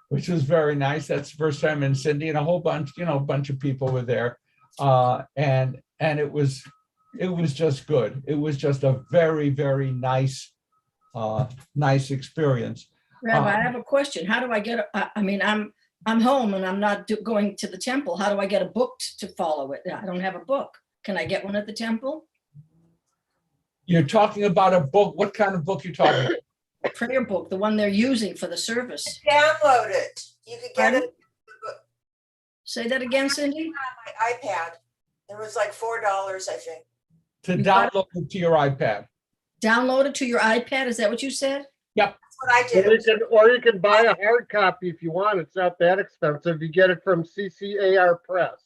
which was very nice. That's the first time in Cindy, and a whole bunch, a bunch of people were there. And it was just good. It was just a very, very nice experience. Rabbi, I have a question. How do I get, I'm home and I'm not going to the temple. How do I get a book to follow it? I don't have a book. Can I get one at the temple? You're talking about a book. What kind of book are you talking about? A prayer book, the one they're using for the service. Download it. You could get it Say that again, Cindy? on my iPad. It was like $4, I think. To download it to your iPad. Download it to your iPad. Is that what you said? Yep. That's what I did. Or you can buy a hard copy if you want. It's not that expensive. You get it from CCAR Press.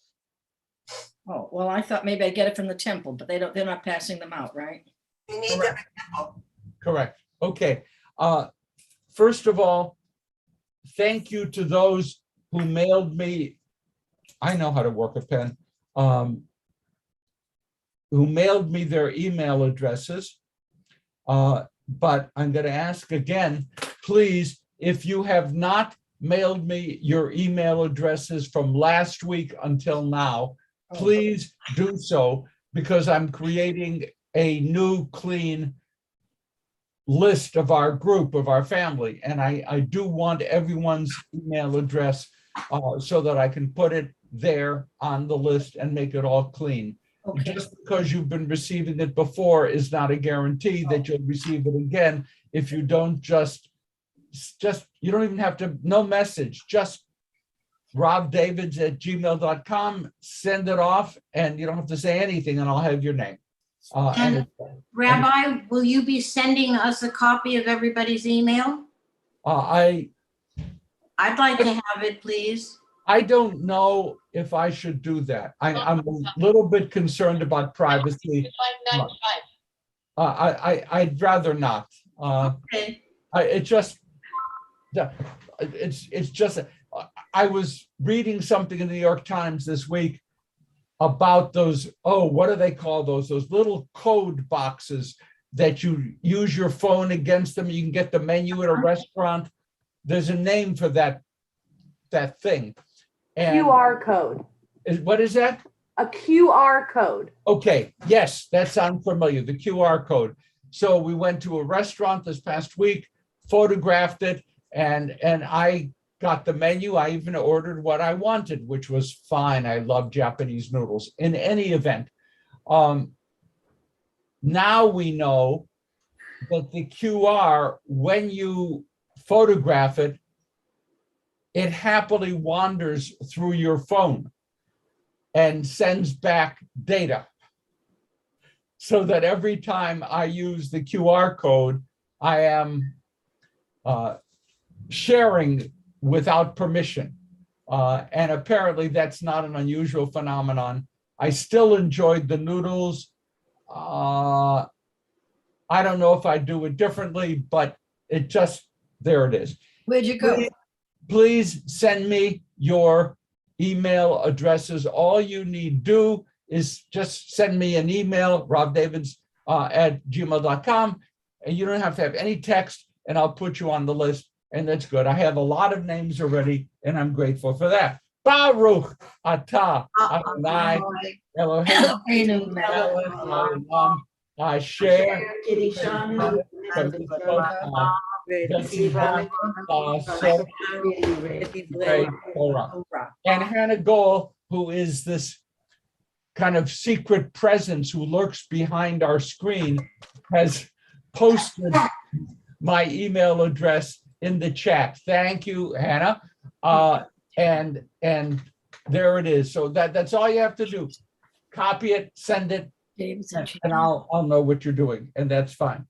Oh, well, I thought maybe I'd get it from the temple, but they're not passing them out, right? You need them. Correct. Okay. First of all, thank you to those who mailed me. I know how to work a pen. Who mailed me their email addresses. But I'm going to ask again, please, if you have not mailed me your email addresses from last week until now, please do so, because I'm creating a new clean list of our group, of our family. And I do want everyone's email address so that I can put it there on the list and make it all clean. Okay. Just because you've been receiving it before is not a guarantee that you'll receive it again if you don't just you don't even have to, no message, just robdavids@gmail.com, send it off, and you don't have to say anything, and I'll have your name. Rabbi, will you be sending us a copy of everybody's email? I'd like to have it, please. I don't know if I should do that. I'm a little bit concerned about privacy. I'd rather not. Okay. It's just, I was reading something in the New York Times this week about those, what do they call those? Those little code boxes that you use your phone against them. You can get the menu at a restaurant. There's a name for that thing. And QR code. What is that? A QR code. Okay, yes, that sounds familiar, the QR code. So we went to a restaurant this past week, photographed it, and I got the menu. I even ordered what I wanted, which was fine. I love Japanese noodles. In any event, now we know that the QR, when you photograph it, it happily wanders through your phone and sends back data. So that every time I use the QR code, I am sharing without permission. And apparently that's not an unusual phenomenon. I still enjoyed the noodles. I don't know if I do it differently, but there it is. Where'd you go? Please send me your email addresses. All you need do is just send me an email, robdavids@gmail.com, and you don't have to have any text, and I'll put you on the list, and that's good. I have a lot of names already, and I'm grateful for that. Baruch atah Adonai Eloheinu melech haolam asher and Hannah Gohl, who is this kind of secret presence who lurks behind our screen, has posted my email address in the chat. Thank you, Hannah. And there it is. So that's all you have to do. Copy it, send it, and I'll know what you're doing, and that's fine.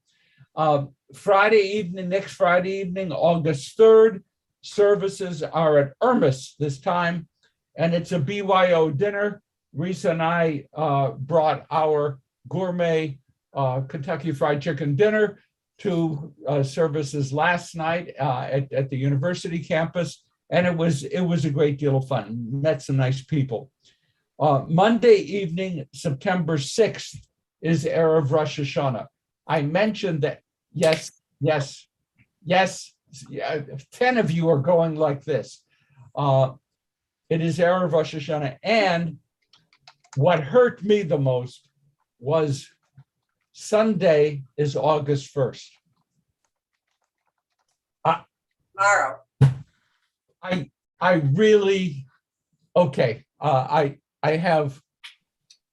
Next Friday evening, August 3rd, services are at Irmis this time, and it's a BYO dinner. Risa and I brought our gourmet Kentucky Fried Chicken dinner to services last night at the university campus, and it was a great deal of fun. Met some nice people. Monday evening, September 6th, is Erev Rosh Hashanah. I mentioned that, yes, 10 of you are going like this. It is Erev Rosh Hashanah. And what hurt me the most was Sunday is August 1st. Tomorrow. I really, okay, I have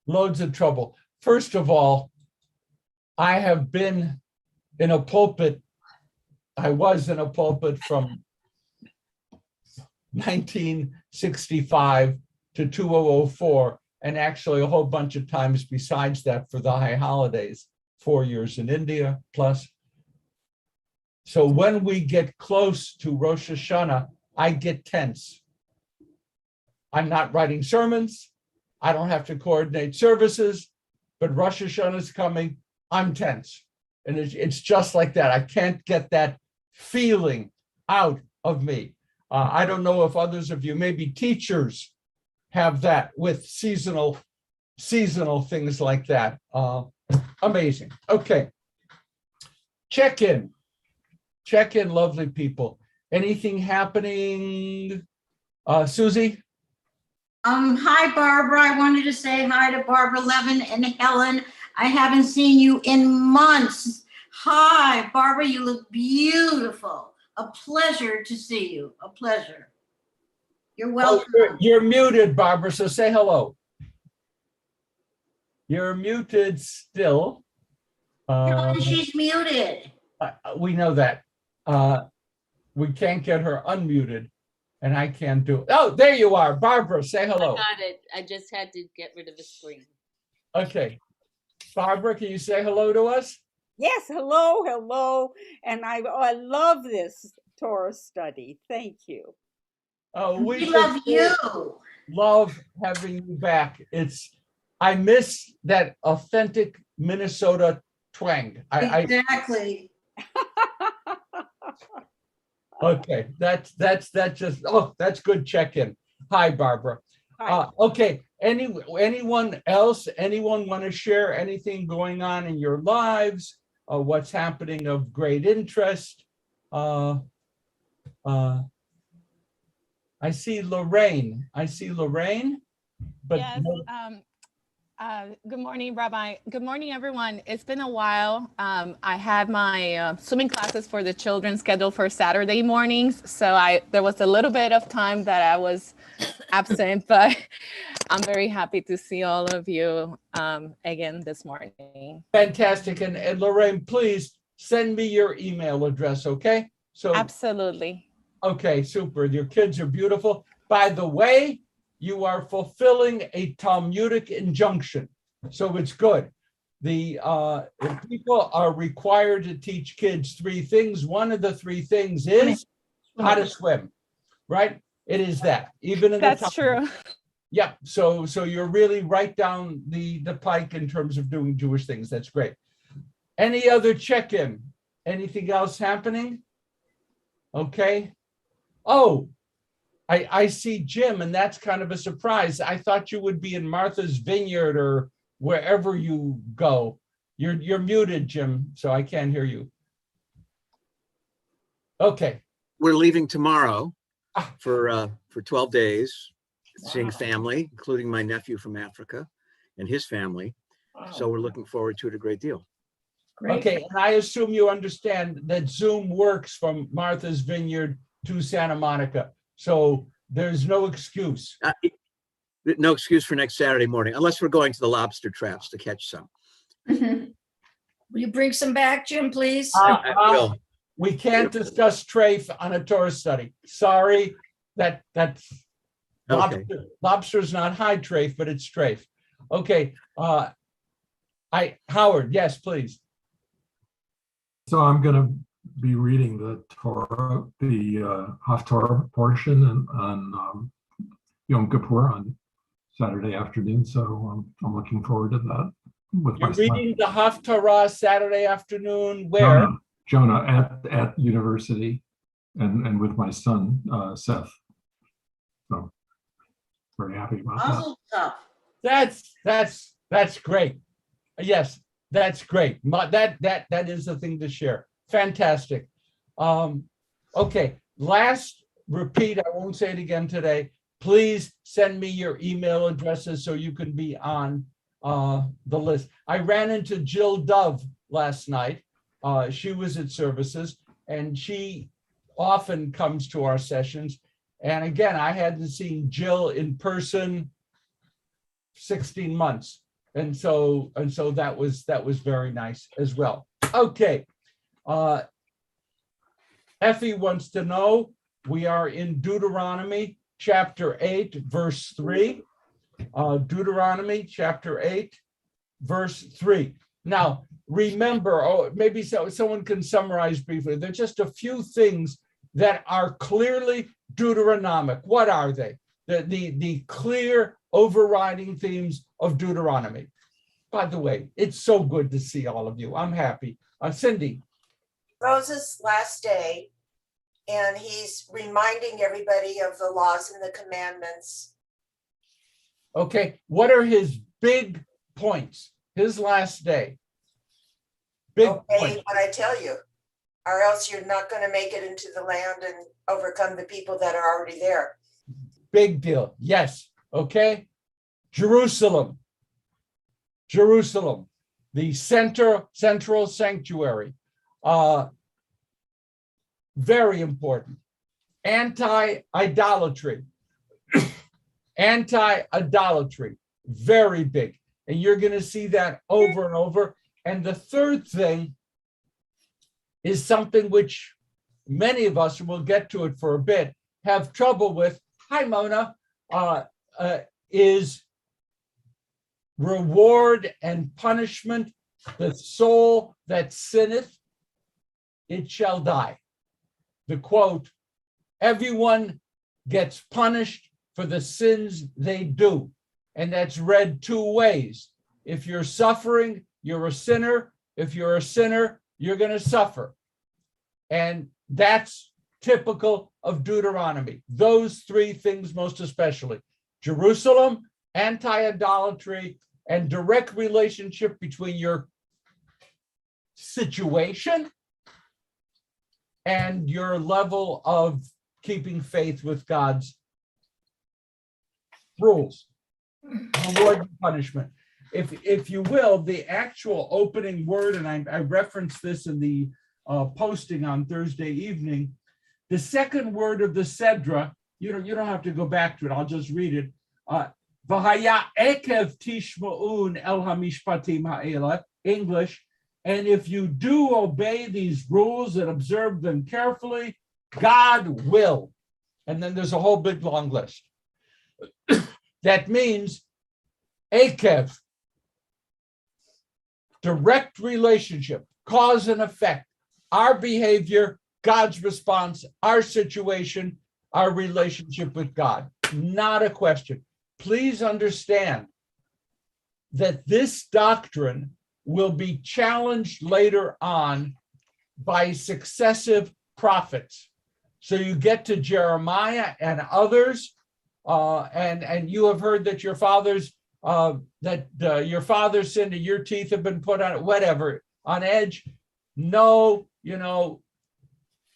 loads of trouble. First of all, I have been in a pulpit. I was in a pulpit from 1965 to 2004, and actually a whole bunch of times besides that for the high holidays, 4 years in India plus. So when we get close to Rosh Hashanah, I get tense. I'm not writing sermons. I don't have to coordinate services, but Rosh Hashanah is coming. I'm tense. And it's just like that. I can't get that feeling out of me. I don't know if others of you, maybe teachers, have that with seasonal things like that. Amazing. Okay. Check-in, lovely people. Anything happening? Susie? Hi, Barbara. I wanted to say hi to Barbara Levin and Helen. I haven't seen you in months. Hi, Barbara. You look beautiful. A pleasure to see you. A pleasure. You're welcome. Oh, you're muted, Barbara, so say hello. You're muted still. Helen, she's muted. We know that. We can't get her unmuted, and I can't do it. Oh, there you are. Barbara, say hello. I got it. I just had to get rid of the screen. Okay. Barbara, can you say hello to us? Yes, hello. And I love this Torah study. Thank you. Oh, We love you. Love having you back. I miss that authentic Minnesota twang. Exactly. Okay, that's just, that's good check-in. Hi, Barbara. Hi. Okay, anyone else, want to share anything going on in your lives? What's happening of great interest? I see Lorraine, but Yes. Good morning, Rabbi. Good morning, everyone. It's been a while. I had my swimming classes for the children scheduled for Saturday mornings. So there was a little bit of time that I was absent, but I'm very happy to see all of you again this morning. fantastic. And Lorraine, please send me your email address, okay? So Absolutely. okay, super. Your kids are beautiful. By the way, you are fulfilling a Talmudic injunction, so it's good. The people are required to teach kids 3 things. One of the 3 things is how to swim, right? It is that. Even in That's true. Yeah. So you're really right down the pike in terms of doing Jewish things. That's great. Any other check-in? Anything else happening? Okay. Oh. I see Jim, and that's kind of a surprise. I thought you would be in Martha's Vineyard or wherever you go. You're muted, Jim, so I can't hear you. Okay. We're leaving tomorrow for 12 days, seeing family, including my nephew from Africa and his family. Wow. So we're looking forward to it a great deal. Great. Okay, and I assume you understand that Zoom works from Martha's Vineyard to Santa Monica. So there's no excuse. No excuse for next Saturday morning, unless we're going to the lobster traps to catch some. Will you bring some back, Jim, please? I will. We can't discuss trafe on a Torah study. Sorry, that's Okay. lobster's not high trafe, but it's trafe. Okay, Howard, yes, please. So I'm going to be reading the Torah, the Haftarah portion on Yom Kippur on Saturday afternoon. So I'm looking forward to that. You're reading the Haftarah Saturday afternoon where? Jonah at university and with my son, Seth. So very happy about that. That's great. Yes, that's great. That is the thing to share. Fantastic. Okay, last repeat, I won't say it again today. Please send me your email addresses so you can be on the list. I ran into Jill Dove last night. She was at services and she often comes to our sessions. And again, I hadn't seen Jill in person 16 months. And so that was very nice as well. Okay. Effie wants to know, we are in Deuteronomy chapter 8, verse 3. Deuteronomy chapter 8, verse 3. Now, remember, maybe someone can summarize briefly. There are just a few things that are clearly Deuteronomic. What are they? The clear overriding themes of Deuteronomy. By the way, it's so good to see all of you. I'm happy. Cindy. Moses' last day, and he's reminding everybody of the laws and the commandments. Okay, what are his big points? His last day. Big points. What I tell you, or else you're not going to make it into the land and overcome the people that are already there. Big deal. Yes. Okay. Jerusalem. Jerusalem, the central sanctuary. Very important. Anti-idolatry. Anti-idolatry. Very big. And you're going to see that over and over. And the third thing is something which many of us, and we'll get to it for a bit, have trouble with. Hi, Mona. Is reward and punishment. The soul that sinneth, it shall die. The quote, everyone gets punished for the sins they do. And that's read two ways. If you're suffering, you're a sinner. If you're a sinner, you're going to suffer. And that's typical of Deuteronomy. Those three things most especially. Jerusalem, anti-idolatry, and direct relationship between your situation and your level of keeping faith with God's rules, reward and punishment. If you will, the actual opening word, and I referenced this in the posting on Thursday evening, the second word of the Sedra, you don't have to go back to it, I'll just read it. V'haya Eikev tishma'un el hamishpatim ha'ela, English, and if you do obey these rules and observe them carefully, God will. And then there's a whole big long list. That means Eikev, direct relationship, cause and effect, our behavior, God's response, our situation, our relationship with God. Not a question. Please understand that this doctrine will be challenged later on by successive prophets. So you get to Jeremiah and others, and you have heard that your fathers your father's sinned and your teeth have been put on whatever on edge. No,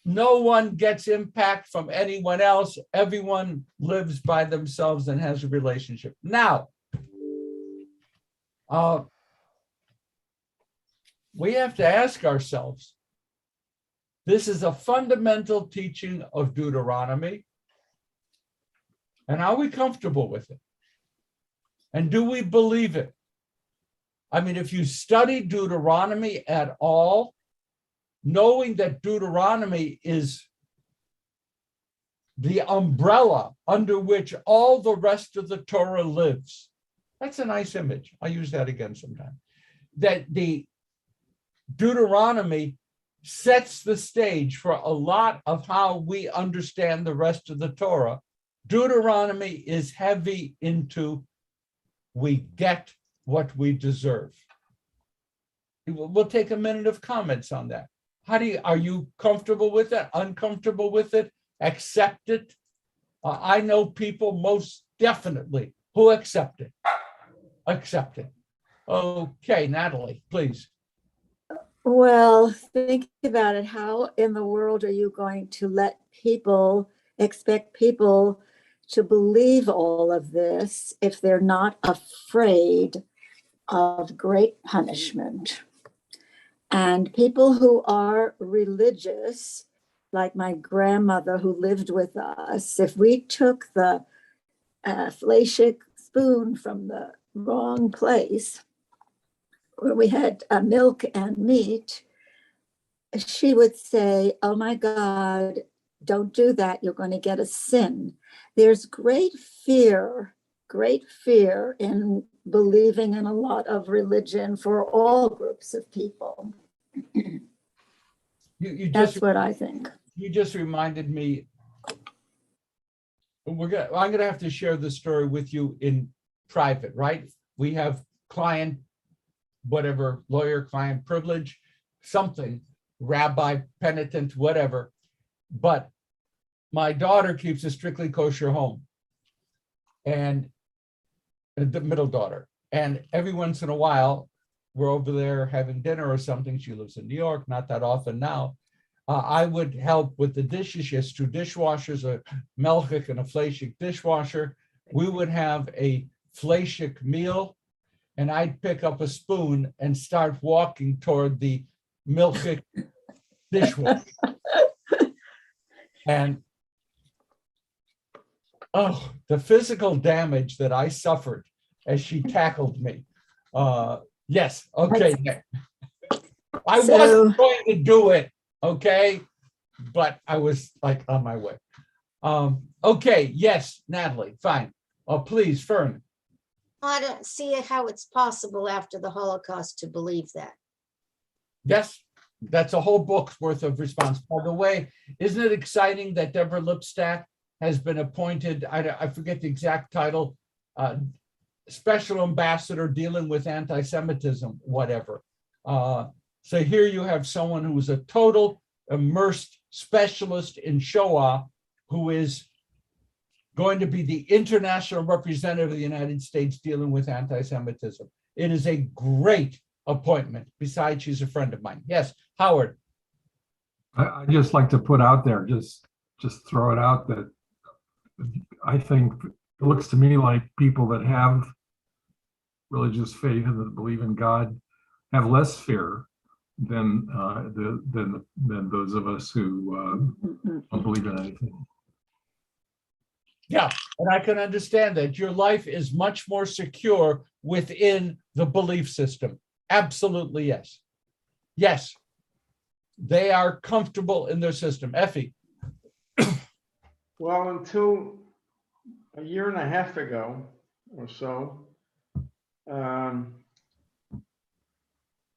no one gets impact from anyone else. Everyone lives by themselves and has a relationship. Now, we have to ask ourselves, this is a fundamental teaching of Deuteronomy. And are we comfortable with it? And do we believe it? I mean, if you study Deuteronomy at all, knowing that Deuteronomy is the umbrella under which all the rest of the Torah lives. That's a nice image. I'll use that again sometime. That the Deuteronomy sets the stage for a lot of how we understand the rest of the Torah. Deuteronomy is heavy into we get what we deserve. We'll take a minute of comments on that. Are you comfortable with it? Uncomfortable with it? Accept it? I know people most definitely who accept it. Accept it. Okay, Natalie, please. Well, think about it. How in the world are you going to expect people to believe all of this if they're not afraid of great punishment? And people who are religious, like my grandmother who lived with us, if we took the fleishik spoon from the wrong place, where we had milk and meat, she would say, oh my God, don't do that. You're going to get a sin. There's great fear in believing in a lot of religion for all groups of people. That's what I think. You just reminded me. I'm gonna have to share the story with you in private, right? We have client, whatever, lawyer, client privilege, something, rabbi, penitent, whatever. But my daughter keeps a strictly kosher home, and the middle daughter. And every once in a while, we're over there having dinner or something. She lives in New York, not that often now. I would help with the dishes. She has 2 dishwashers, a melchik and a fleishik dishwasher. We would have a fleishik meal, and I'd pick up a spoon and start walking toward the melchik dishwasher. And oh, the physical damage that I suffered as she tackled me. Yes, okay. I wasn't going to do it, okay? But I was like on my way. Okay, yes, Natalie, fine. Please, Fern. I don't see how it's possible after the Holocaust to believe that. Yes, that's a whole book's worth of response. By the way, isn't it exciting that Deborah Lipstadt has been appointed, I forget the exact title, special ambassador dealing with anti-Semitism, whatever. So here you have someone who is a total immersed specialist in Shoah, who is going to be the international representative of the United States dealing with anti-Semitism. It is a great appointment. Besides, she's a friend of mine. Yes, Howard. I just like to put out there, just throw it out that I think it looks to me like people that have religious faith and that believe in God have less fear than those of us who don't believe in anything. Yeah, and I can understand that. Your life is much more secure within the belief system. Absolutely, yes. Yes, they are comfortable in their system. Effie. Well, until a year and a half ago or so,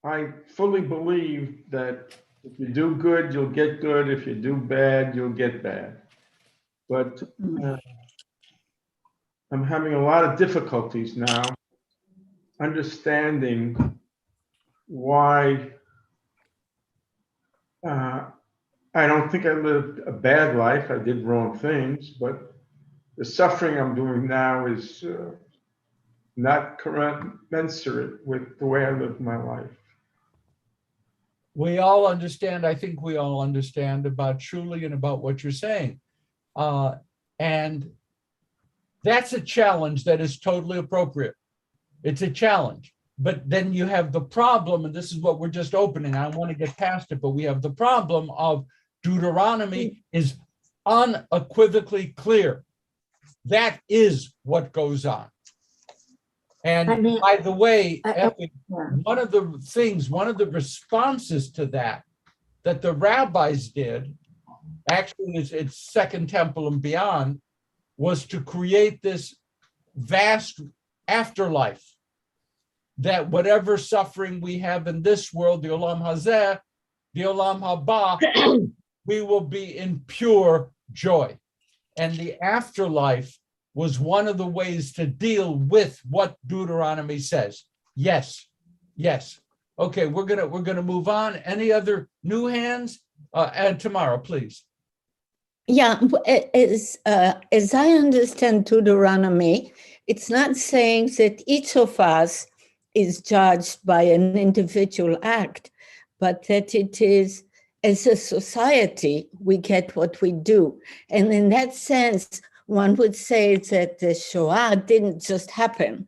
I fully believe that if you do good, you'll get good. If you do bad, you'll get bad. But I'm having a lot of difficulties now understanding why I don't think I lived a bad life. I did wrong things, but the suffering I'm doing now is not commensurate with the way I live my life. We all understand, I think we all understand about Shuli and about what you're saying. And that's a challenge that is totally appropriate. It's a challenge. But then you have the problem, and this is what we're just opening. I want to get past it, but we have the problem of Deuteronomy is unequivocally clear. That is what goes on. And by the way, one of the responses to that the rabbis did, actually it's Second Temple and beyond, was to create this vast afterlife, that whatever suffering we have in this world, the Olam Hazeh, the Olam Haba, we will be in pure joy. And the afterlife was one of the ways to deal with what Deuteronomy says. Yes, yes. Okay, we're gonna move on. Any other new hands? And tomorrow, please. Yeah, as I understand Deuteronomy, it's not saying that each of us is judged by an individual act, but that it is, as a society, we get what we do. And in that sense, one would say that the Shoah didn't just happen.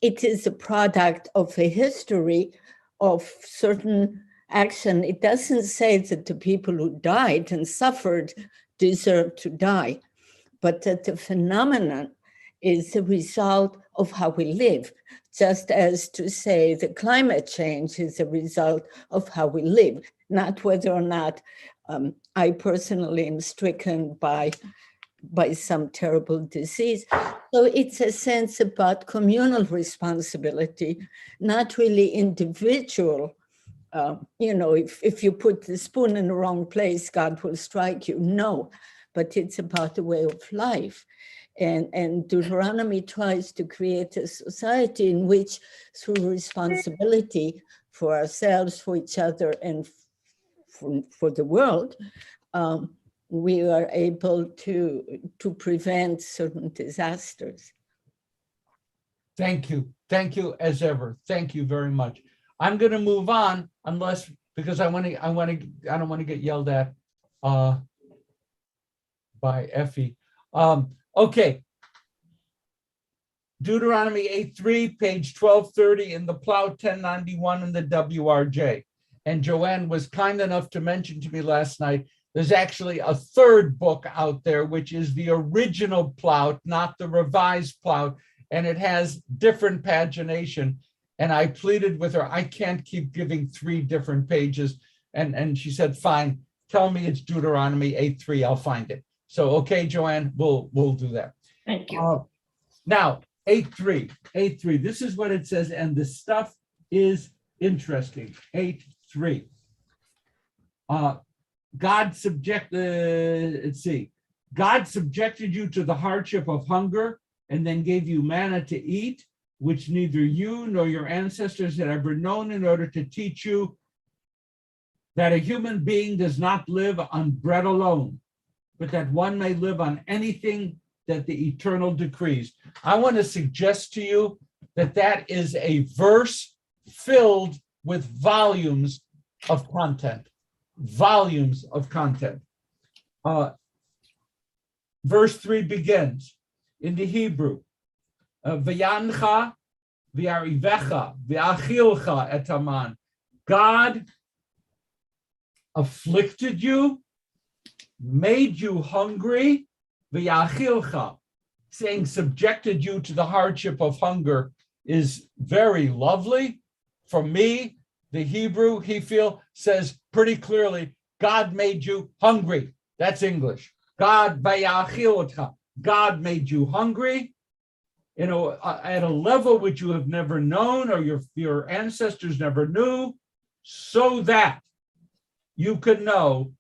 It is a product of a history of certain action. It doesn't say that the people who died and suffered deserve to die, but that the phenomenon is the result of how we live, just as to say the climate change is a result of how we live, not whether or not I personally am stricken by some terrible disease. So it's a sense about communal responsibility, not really individual. If you put the spoon in the wrong place, God will strike you. No, but it's about the way of life. And Deuteronomy tries to create a society in which, through responsibility for ourselves, for each other, and for the world, we are able to prevent certain disasters. Thank you. Thank you as ever. Thank you very much. I'm going to move on, because I don't want to get yelled at by Effie. Okay. Deuteronomy 8:3, page 1230 in the Plow 1091 in the WRJ. And Joanne was kind enough to mention to me last night, there's actually a third book out there, which is the original Plow, not the revised Plow, and it has different pagination. And I pleaded with her, I can't keep giving 3 different pages. And she said, fine, tell me it's Deuteronomy 8:3, I'll find it. So, okay, Joanne, we'll do that. Thank you. Now, 8:3, this is what it says, and the stuff is interesting. 8:3. God subjected you to the hardship of hunger and then gave you manna to eat, which neither you nor your ancestors had ever known, in order to teach you that a human being does not live on bread alone, but that one may live on anything that the Eternal decrees. I want to suggest to you that that is a verse filled with volumes of content. Volumes of content. Verse 3 begins in the Hebrew, V'yancha v'yarivecha v'achilcha et haman. God afflicted you, made you hungry, v'yachilcha, saying subjected you to the hardship of hunger is very lovely. For me, the Hebrew, says pretty clearly, God made you hungry. That's English. God made you hungry, at a level which you have never known or your ancestors never knew, so that you could know,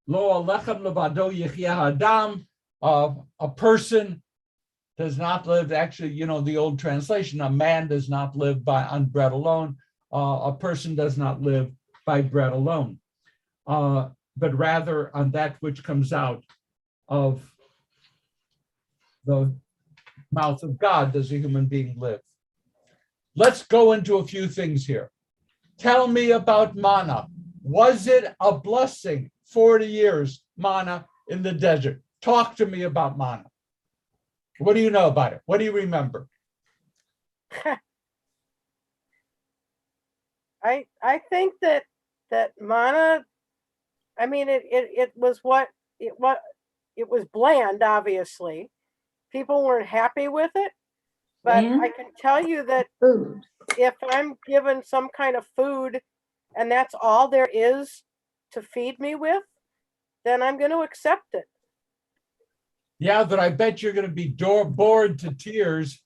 lo alechem levado yechia adam, a person does not live, actually, the old translation, a man does not live on bread alone. A person does not live by bread alone, but rather on that which comes out of the mouth of God does a human being live. Let's go into a few things here. Tell me about manna. Was it a blessing? 40 years, manna in the desert. Talk to me about manna. What do you know about it? What do you remember? I think that manna, I mean, it was bland, obviously. People weren't happy with it, but I can tell you that if I'm given some kind of food and that's all there is to feed me with, then I'm going to accept it. Yeah, but I bet you're going to be bored to tears.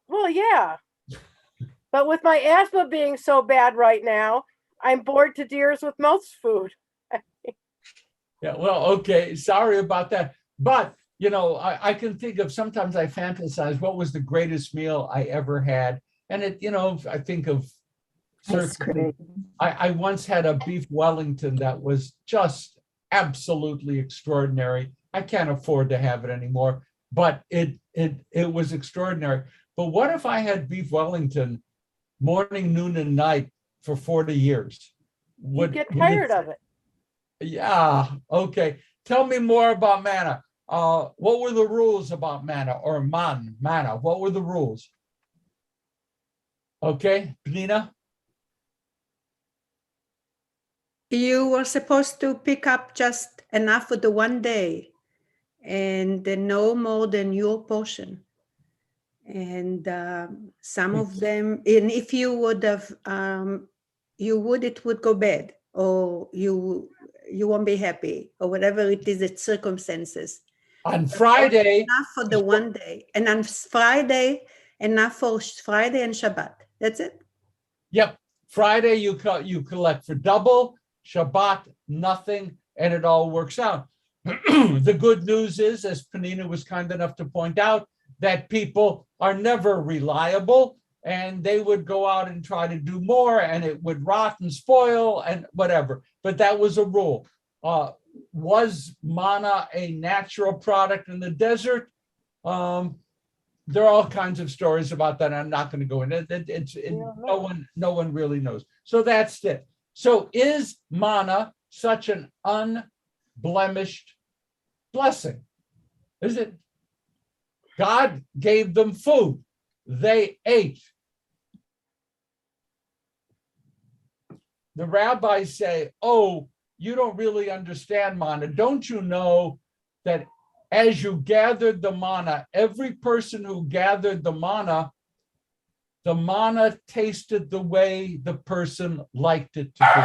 Well, yeah. But with my asthma being so bad right now, I'm bored to tears with most food. Yeah, well, okay. Sorry about that. But, I can think of, sometimes I fantasize, what was the greatest meal I ever had? And I think of, I once had a beef Wellington that was just absolutely extraordinary. I can't afford to have it anymore, but it was extraordinary. But what if I had beef Wellington morning, noon, and night for 40 years. You get tired of it. Yeah, okay. Tell me more about manna. What were the rules about manna or manna? What were the rules? Okay, Pnina? You were supposed to pick up just enough for the one day and then no more than your portion. And some of them, and if you would have, it would go bad, or you won't be happy, or whatever it is, it's circumstances. On Friday. Enough for the one day. And on Friday, enough for Friday and Shabbat. That's it. Yep. Friday, you collect for double. Shabbat, nothing, and it all works out. The good news is, as Penina was kind enough to point out, that people are never reliable, and they would go out and try to do more, and it would rot and spoil and whatever. But that was a rule. Was manna a natural product in the desert? There are all kinds of stories about that. I'm not going to go into it. No one really knows. So that's it. So is manna such an unblemished blessing? Is it? God gave them food. They ate. The rabbis say, oh, you don't really understand manna. Don't you know that as you gathered the manna, every person who gathered the manna tasted the way the person liked it to be.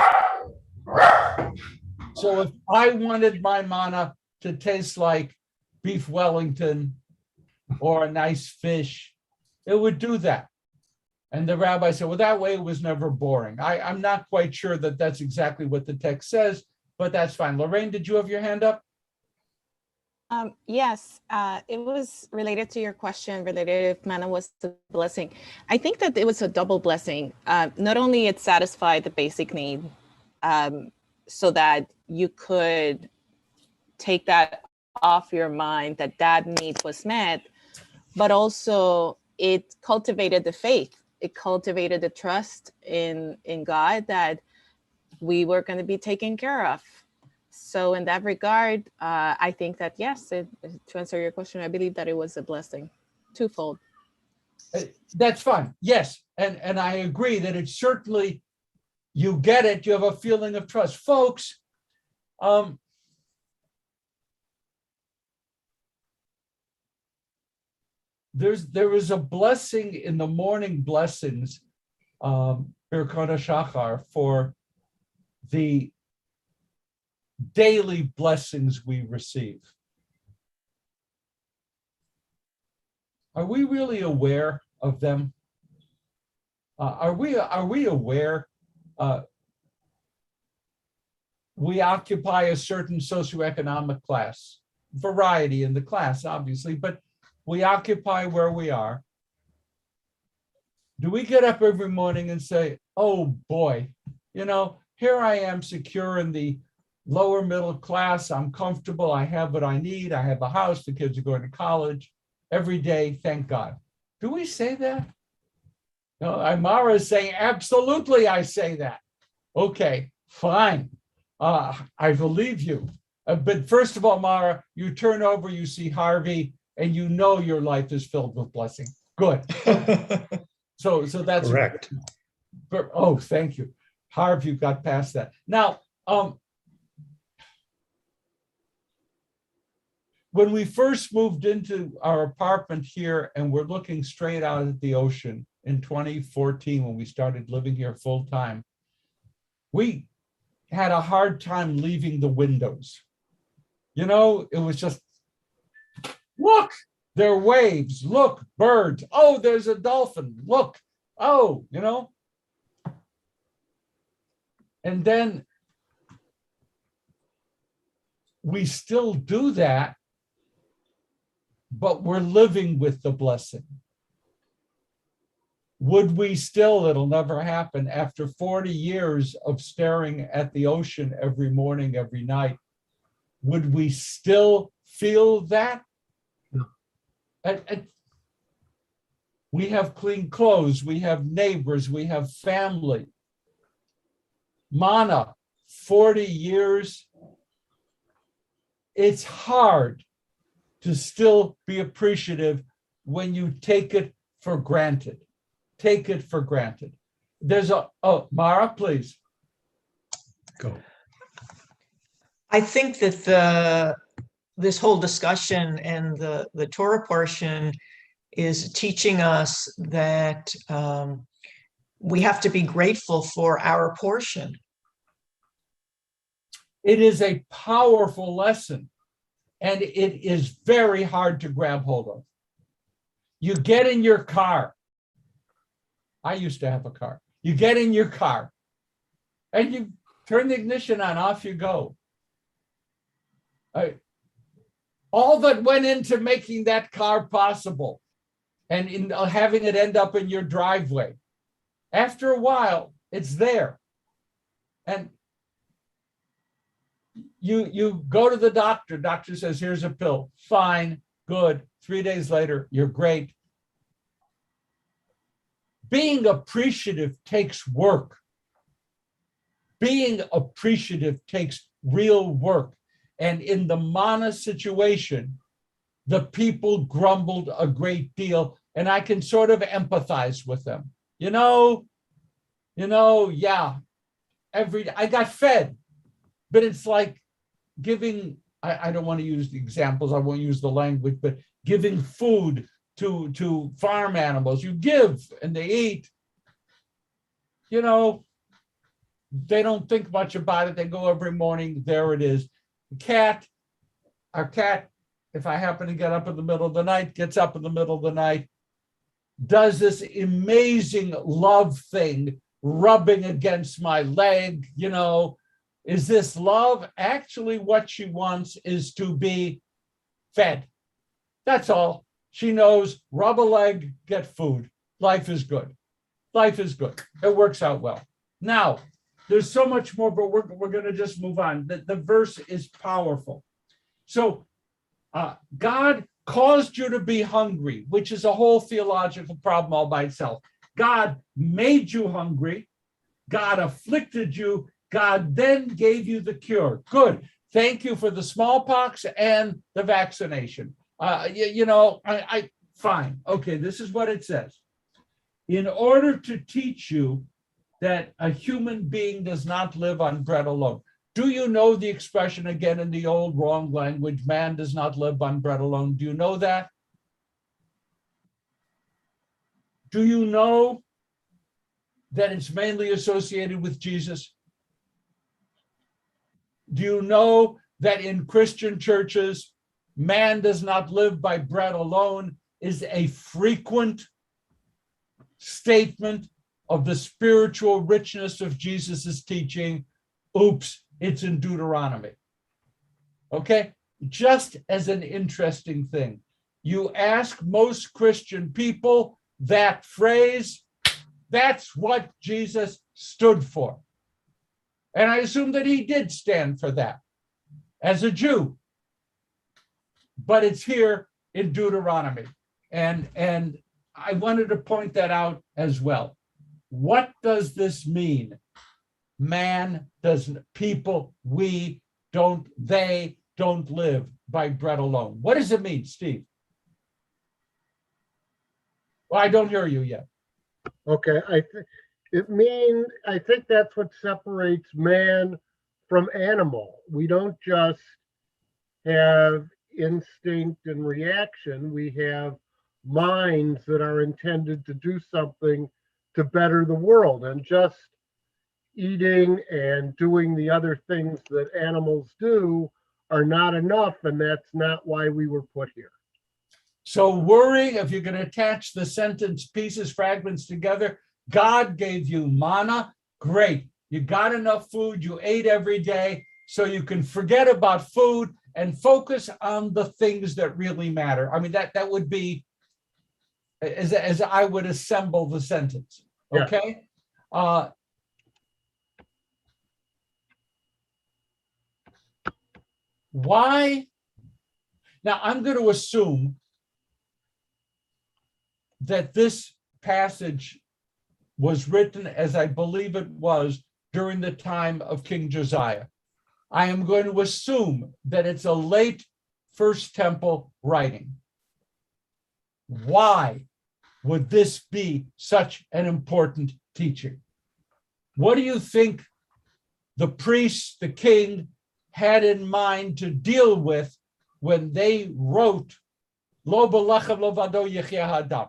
So if I wanted my manna to taste like beef Wellington or a nice fish, it would do that. And the rabbi said, well, that way it was never boring. I'm not quite sure that that's exactly what the text says, but that's fine. Lorraine, did you have your hand up? Yes, it was related to your question, related if manna was a blessing. I think that it was a double blessing. Not only it satisfied the basic need so that you could take that off your mind, that need was met, but also it cultivated the faith. It cultivated the trust in God that we were going to be taken care of. So in that regard, I think that, yes, to answer your question, I believe that it was a blessing, twofold. That's fine. Yes. And I agree that it's certainly, you get it. You have a feeling of trust. Folks, there is a blessing in the morning blessings, Birkot HaShachar, for the daily blessings we receive. Are we really aware of them? Are we aware we occupy a certain socioeconomic class, variety in the class, obviously, but we occupy where we are. Do we get up every morning and say, oh boy, here I am secure in the lower middle class, I'm comfortable, I have what I need, I have a house, the kids are going to college every day, thank God. Do we say that? No, Imara is saying, absolutely, I say that. Okay, fine. I believe you. But first of all, Mara, you turn over, you see Harvey, and you know your life is filled with blessing. Good. So that's correct. Oh, thank you. Harvey, you got past that. Now, when we first moved into our apartment here and we're looking straight out at the ocean in 2014, when we started living here full time, we had a hard time leaving the windows. It was just, look, there are waves, look, birds, oh, there's a dolphin, look, oh, And then we still do that, but we're living with the blessing. Would we still, it'll never happen, after 40 years of staring at the ocean every morning, every night, would we still feel that? No. We have clean clothes, we have neighbors, we have family. manna 40 years, it's hard to still be appreciative when you take it for granted. Take it for granted. There's oh, Mara, please. Go. I think that this whole discussion and the Torah portion is teaching us that we have to be grateful for our portion. It is a powerful lesson, and it is very hard to grab hold of. You get in your car. I used to have a car. You get in your car and you turn the ignition on, off you go. All that went into making that car possible and in having it end up in your driveway. After a while, it's there. And you go to the doctor. Doctor says, here's a pill. Fine, good. 3 days later, you're great. Being appreciative takes work. Being appreciative takes real work. And in the manna situation, the people grumbled a great deal, and I can sort of empathize with them. Yeah, I got fed, but it's like giving, I don't want to use the examples, I won't use the language, but giving food to farm animals. You give and they eat. They don't think much about it. They go every morning, there it is. Our cat, if I happen to get up in the middle of the night, gets up in the middle of the night, does this amazing love thing, rubbing against my leg. Is this love? Actually, what she wants is to be fed. That's all. She knows, rub a leg, get food. Life is good. Life is good. It works out well. Now, there's so much more, but we're going to just move on. The verse is powerful. So God caused you to be hungry, which is a whole theological problem all by itself. God made you hungry. God afflicted you. God then gave you the cure. Good. Thank you for the smallpox and the vaccination. Fine. Okay, this is what it says. In order to teach you that a human being does not live on bread alone. Do you know the expression again in the old wrong language, man does not live on bread alone? Do you know that? Do you know that it's mainly associated with Jesus? Do you know that in Christian churches, man does not live by bread alone is a frequent statement of the spiritual richness of Jesus's teaching? Oops, it's in Deuteronomy. Okay, just as an interesting thing, you ask most Christian people that phrase, that's what Jesus stood for. And I assume that he did stand for that as a Jew. But it's here in Deuteronomy. And I wanted to point that out as well. What does this mean? Man doesn't, people, they don't live by bread alone. What does it mean, Steve? Well, I don't hear you yet. Okay, I think that's what separates man from animal. We don't just have instinct and reaction. We have minds that are intended to do something to better the world, and just eating and doing the other things that animals do are not enough, and that's not why we were put here. So worrying, if you're going to attach the sentence pieces, fragments together, God gave you manna, great. You got enough food, you ate every day, so you can forget about food and focus on the things that really matter. I mean, that would be as I would assemble the sentence, okay? Yeah. Why? Now, I'm going to assume that this passage was written, as I believe it was, during the time of King Josiah. I am going to assume that it's a late First Temple writing. Why would this be such an important teaching? What do you think the priests, the king, had in mind to deal with when they wrote Lo b'lechem levado yechya ha'adam?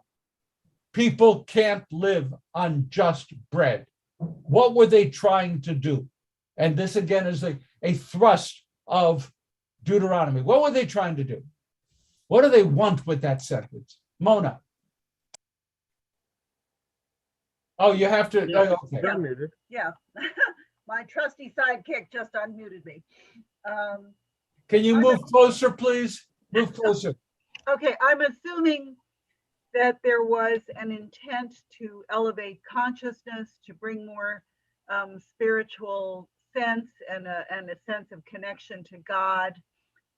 People can't live on just bread. What were they trying to do? And this again is a thrust of Deuteronomy. What were they trying to do? What do they want with that sentence? Mona. Oh, you have to. Yeah, Okay. they're muted. Yeah, my trusty sidekick just unmuted me. Can you move closer, please? Move closer. Okay, I'm assuming that there was an intent to elevate consciousness, to bring more spiritual sense and a sense of connection to God,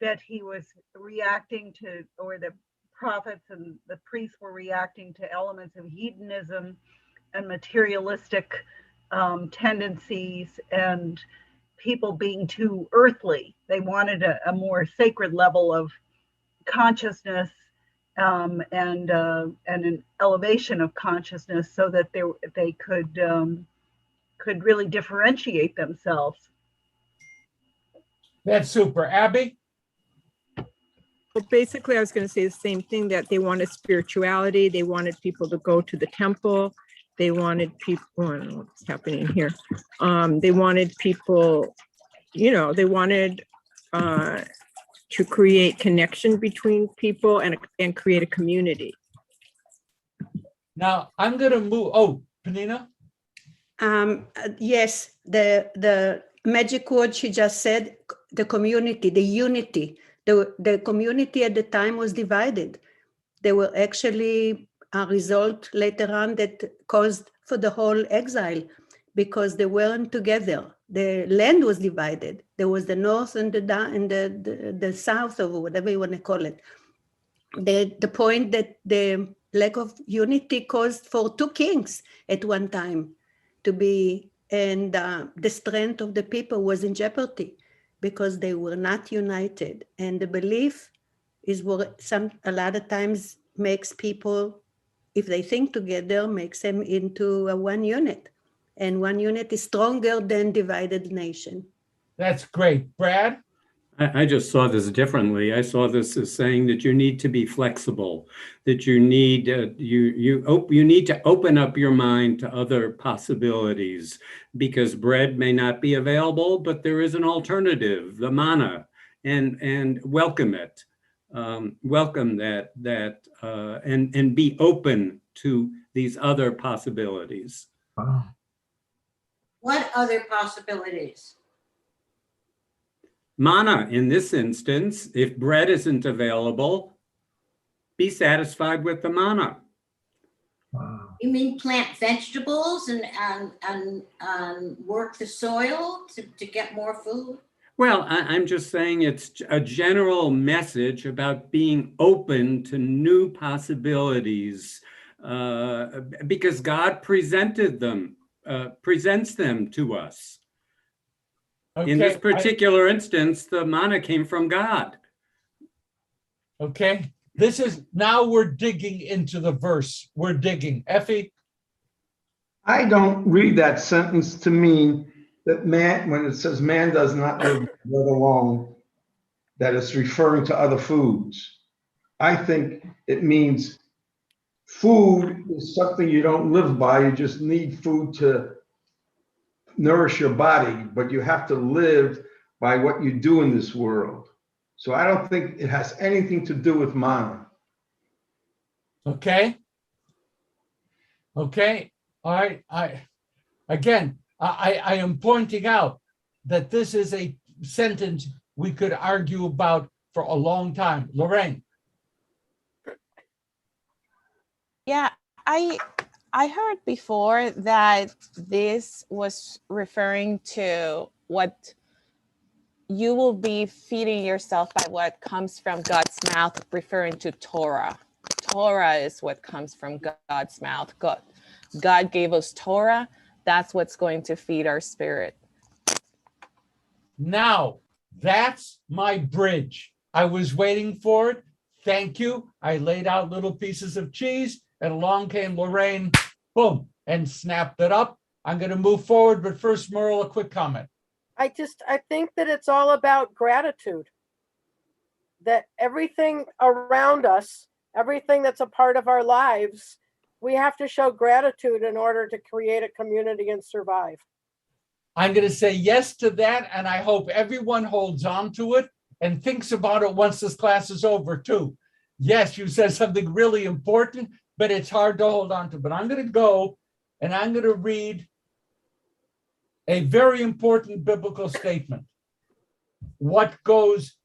that he was reacting to, or the prophets and the priests were reacting to elements of hedonism and materialistic tendencies and people being too earthly. They wanted a more sacred level of consciousness and an elevation of consciousness so that they could really differentiate themselves. That's super. Abby? Well, basically, I was going to say the same thing, that they wanted spirituality. They wanted people to go to the temple. They wanted people, I don't know what's happening here. They wanted people, they wanted to create connection between people and create a community. Now, I'm going to move. Oh, Penina? Yes, the magic word she just said, the community, the unity. The community at the time was divided. There were actually a result later on that caused for the whole exile because they weren't together. The land was divided. There was the north and the south, or whatever you want to call it. The point that the lack of unity caused for two kings at one time to be, and the strength of the people was in jeopardy because they were not united. And the belief is what a lot of times makes people, if they think together, makes them into a one unit. And one unit is stronger than divided nation. That's great. Brad? I just saw this differently. I saw this as saying that you need to be flexible, that you need you need to open up your mind to other possibilities, because bread may not be available, but there is an alternative, the manna, and welcome it, welcome that and be open to these other possibilities. Wow. What other possibilities? Manna, in this instance, if bread isn't available, be satisfied with the manna. Wow. You mean plant vegetables and work the soil to get more food? Well, I'm just saying it's a general message about being open to new possibilities, because God presents them to us. Okay, in this particular instance, the manna came from God. Okay, now we're digging into the verse. We're digging. Effie? I don't read that sentence to mean that man, when it says man does not live by bread alone, that it's referring to other foods. I think it means food is something you don't live by. You just need food to nourish your body, but you have to live by what you do in this world. So I don't think it has anything to do with manna. Okay. Okay. All right. I am pointing out that this is a sentence we could argue about for a long time. Lorraine? Yeah, I heard before that this was referring to what you will be feeding yourself by what comes from God's mouth, referring to Torah. Torah is what comes from God's mouth. God gave us Torah, that's what's going to feed our spirit. Now, that's my bridge. I was waiting for it. Thank you. I laid out little pieces of cheese, and along came Lorraine, boom, and snapped it up. I'm going to move forward, but first, Merle, a quick comment. I think that it's all about gratitude. That everything around us, everything that's a part of our lives, we have to show gratitude in order to create a community and survive. I'm going to say yes to that, and I hope everyone holds on to it and thinks about it once this class is over, too. Yes, you said something really important, but it's hard to hold on to. But I'm going to go, and I'm going to read a very important biblical statement. What goes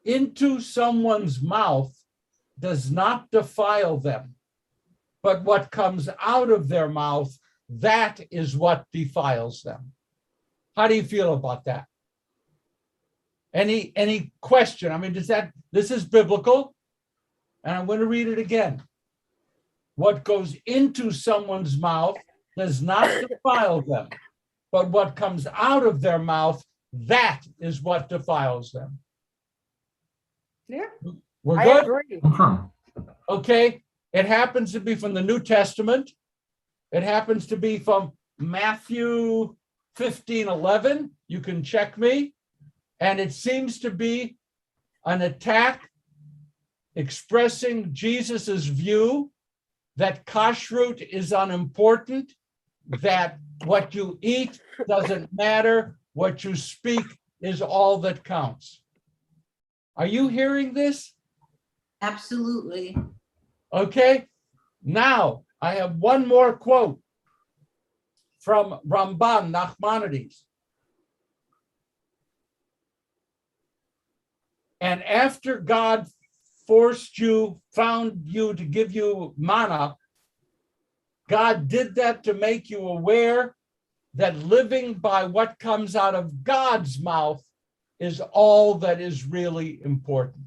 into someone's mouth does not defile them, but what comes out of their mouth, that is what defiles them. How do you feel about that? Any question? I mean, this is biblical, and I'm going to read it again. What goes into someone's mouth does not defile them, but what comes out of their mouth, that is what defiles them. Yeah. We're I good? agree. Okay. It happens to be from the New Testament. It happens to be from Matthew 15:11. You can check me. And it seems to be an attack expressing Jesus's view that kashrut is unimportant, that what you eat doesn't matter, what you speak is all that counts. Are you hearing this? Absolutely. Okay. Now, I have one more quote from Ramban Nachmanides. And after God found you to give you manna, God did that to make you aware that living by what comes out of God's mouth is all that is really important.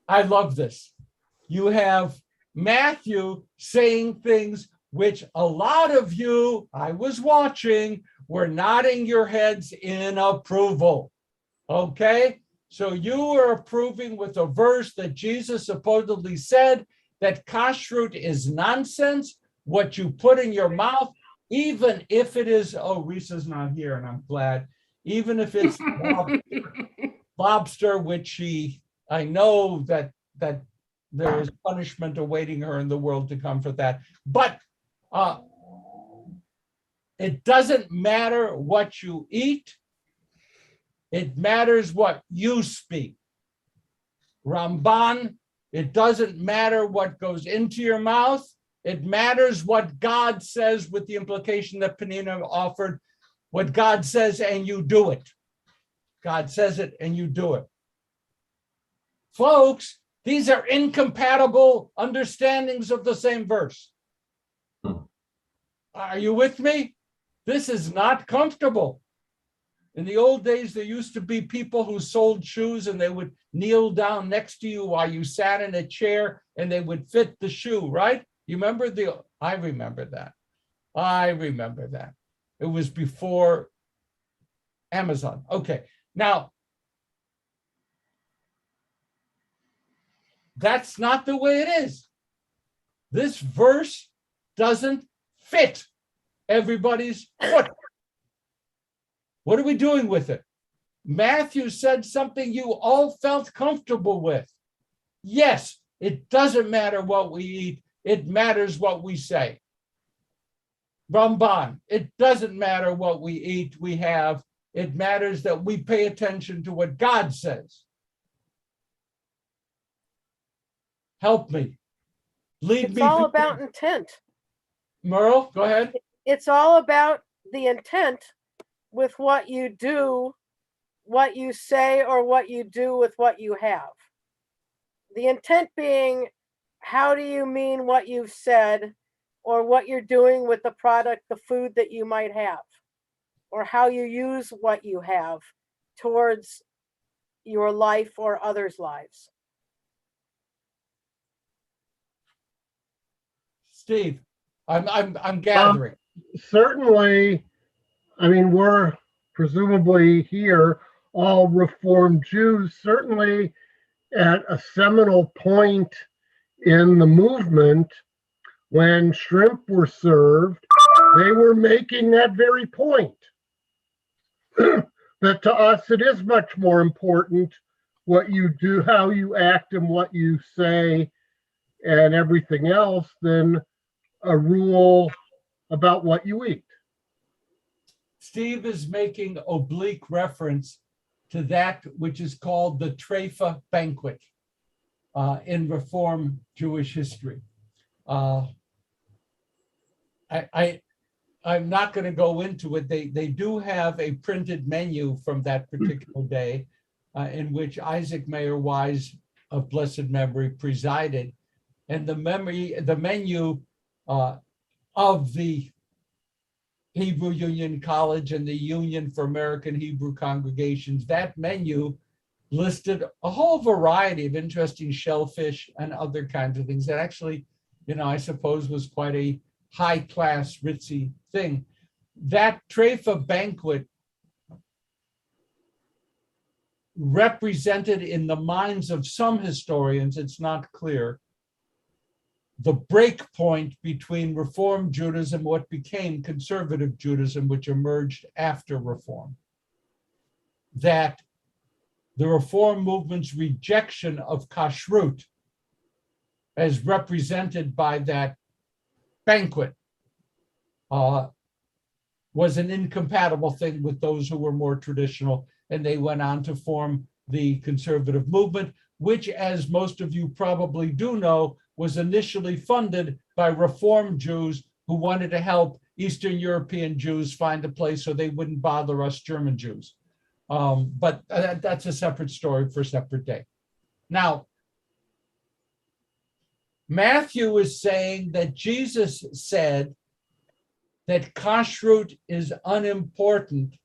I love this. You have Matthew saying things which a lot of you, I was watching, were nodding your heads in approval. Okay? So you were approving with a verse that Jesus supposedly said that kashrut is nonsense, what you put in your mouth, even if it is, oh, Risa's not here, and I'm glad, even if it's lobster, which I know that there is punishment awaiting her in the world to come for that. But it doesn't matter what you eat. It matters what you speak. Ramban, it doesn't matter what goes into your mouth. It matters what God says, with the implication that Penina offered, what God says and you do it. God says it and you do it. Folks, these are incompatible understandings of the same verse. Are you with me? This is not comfortable. In the old days, there used to be people who sold shoes, and they would kneel down next to you while you sat in a chair, and they would fit the shoe, right? You remember I remember that. I remember that. It was before Amazon. Okay. Now, that's not the way it is. This verse doesn't fit everybody's foot. What are we doing with it? Matthew said something you all felt comfortable with. Yes, it doesn't matter what we eat. It matters what we say. Ramban, it doesn't matter what we eat, we have. It matters that we pay attention to what God says. Help me. Lead me. It's all about intent. Merle, go ahead. It's all about the intent with what you do, what you say, or what you do with what you have. The intent being, how do you mean what you've said, or what you're doing with the product, the food that you might have, or how you use what you have towards your life or others' lives. Steve, I'm gathering. Certainly, I mean, we're presumably here all Reformed Jews, certainly at a seminal point in the movement when shrimp were served, they were making that very point. That to us, it is much more important what you do, how you act, and what you say, and everything else than a rule about what you eat. Steve is making oblique reference to that which is called the Treifa banquet in Reform Jewish history. I'm not going to go into it. They do have a printed menu from that particular day in which Isaac Mayer Wise of blessed memory presided. And the menu of the Hebrew Union College and the Union for American Hebrew Congregations, that menu listed a whole variety of interesting shellfish and other kinds of things that actually, I suppose was quite a high-class, ritzy thing. That Treifa banquet represented in the minds of some historians, it's not clear, the break point between Reform Judaism, what became conservative Judaism, which emerged after Reform. That the Reform movement's rejection of kashrut, as represented by that banquet, was an incompatible thing with those who were more traditional, and they went on to form the conservative movement, which, as most of you probably do know, was initially funded by Reform Jews who wanted to help Eastern European Jews find a place so they wouldn't bother us German Jews. But that's a separate story for a separate day. Now, Matthew is saying that Jesus said that kashrut is unimportant